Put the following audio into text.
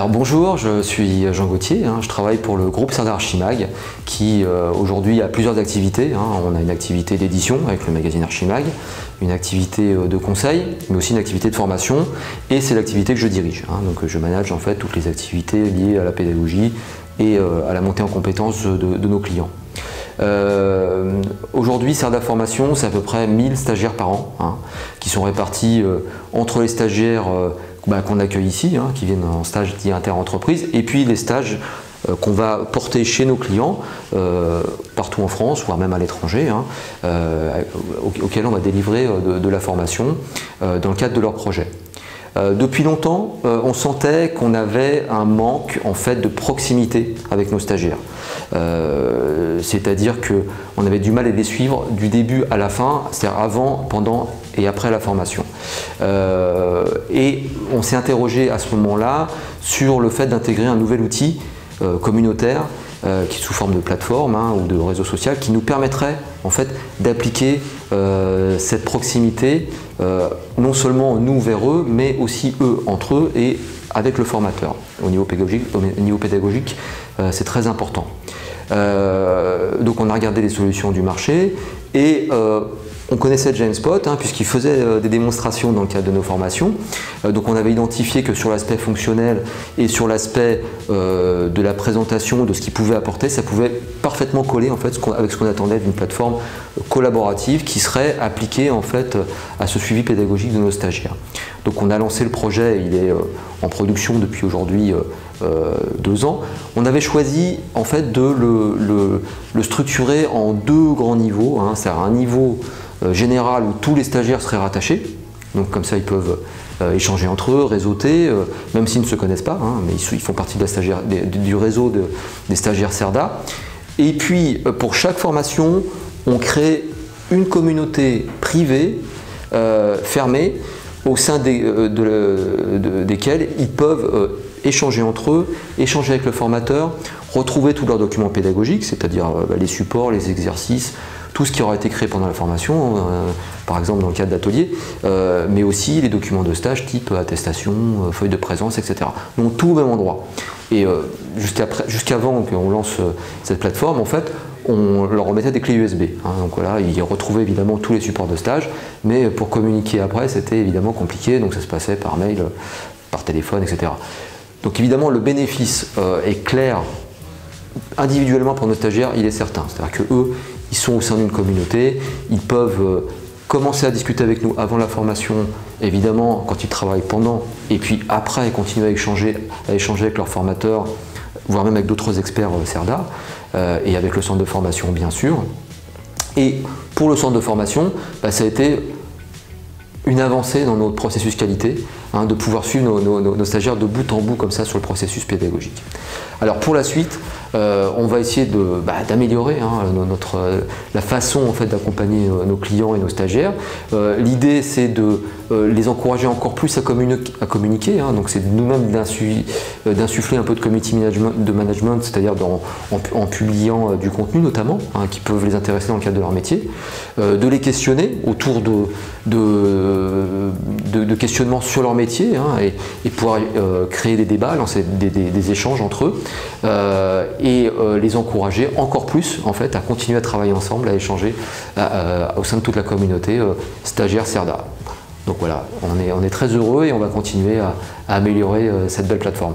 Alors bonjour, je suis Jean Gauthier, je travaille pour le groupe Cerda Archimag qui aujourd'hui a plusieurs activités. On a une activité d'édition avec le magazine Archimag, une activité de conseil, mais aussi une activité de formation, et c'est l'activité que je dirige. Donc je manage en fait toutes les activités liées à la pédagogie et à la montée en compétences de nos clients. Aujourd'hui, Cerda Formation, c'est à peu près 1000 stagiaires par an, qui sont répartis entre les stagiaires qu'on accueille ici, qui viennent en stage dit inter-entreprise, et puis les stages qu'on va porter chez nos clients, partout en France, voire même à l'étranger, auxquels on va délivrer de la formation dans le cadre de leur projet. Depuis longtemps, on sentait qu'on avait un manque en fait de proximité avec nos stagiaires. C'est-à-dire qu'on avait du mal à les suivre du début à la fin, c'est-à-dire avant, pendant et après la formation. Et on s'est interrogé à ce moment-là sur le fait d'intégrer un nouvel outil communautaire qui sous forme de plateforme ou de réseau social qui nous permettrait en fait d'appliquer cette proximité non seulement nous vers eux mais aussi eux entre eux et avec le formateur. Au niveau pédagogique, c'est très important. Donc on a regardé les solutions du marché et on connaissait Jamespot puisqu'il faisait des démonstrations dans le cadre de nos formations. Donc on avait identifié que sur l'aspect fonctionnel et sur l'aspect de la présentation, de ce qu'il pouvait apporter, ça pouvait parfaitement coller en fait avec ce qu'on attendait d'une plateforme collaborative qui serait appliquée en fait à ce suivi pédagogique de nos stagiaires. Donc on a lancé le projet, il est en production depuis aujourd'hui 2 ans. On avait choisi en fait de le structurer en 2 grands niveaux, c'est-à-dire un niveau général où tous les stagiaires seraient rattachés, donc comme ça ils peuvent échanger entre eux, réseauter, même s'ils ne se connaissent pas, mais ils font partie de du réseau des stagiaires Cerda. Et puis pour chaque formation, on crée une communauté privée, fermée, au sein desquelles ils peuvent échanger entre eux, échanger avec le formateur, retrouver tous leurs documents pédagogiques, c'est-à-dire les supports, les exercices, tout ce qui aura été créé pendant la formation, par exemple dans le cadre d'ateliers, mais aussi les documents de stage type attestation, feuille de présence, etc. Donc tout au même endroit. Et jusqu'avant qu'on lance cette plateforme, en fait, on leur remettait des clés USB. Donc voilà, ils retrouvaient évidemment tous les supports de stage, mais pour communiquer après, c'était évidemment compliqué, donc ça se passait par mail, par téléphone, etc. Donc évidemment, le bénéfice est clair individuellement pour nos stagiaires, il est certain. C'est-à-dire qu'eux, ils sont au sein d'une communauté, ils peuvent commencer à discuter avec nous avant la formation, évidemment quand ils travaillent pendant, et puis après continuer à échanger avec leurs formateurs, voire même avec d'autres experts Cerda, et avec le centre de formation bien sûr. Et pour le centre de formation, ça a été une avancée dans notre processus qualité, de pouvoir suivre nos stagiaires de bout en bout comme ça sur le processus pédagogique. Alors pour la suite, on va essayer d'améliorer la façon en fait, d'accompagner nos clients et nos stagiaires. L'idée c'est de les encourager encore plus à communiquer, donc c'est nous-mêmes d'insuffler un peu de community management, c'est-à-dire en publiant du contenu notamment, qui peuvent les intéresser dans le cadre de leur métier, de les questionner autour de questionnements sur leur métier et pouvoir créer des débats, lancer des échanges entre eux et les encourager encore plus en fait, à continuer à travailler ensemble, à échanger au sein de toute la communauté stagiaire Cerda. Donc voilà, on est très heureux et on va continuer à améliorer cette belle plateforme.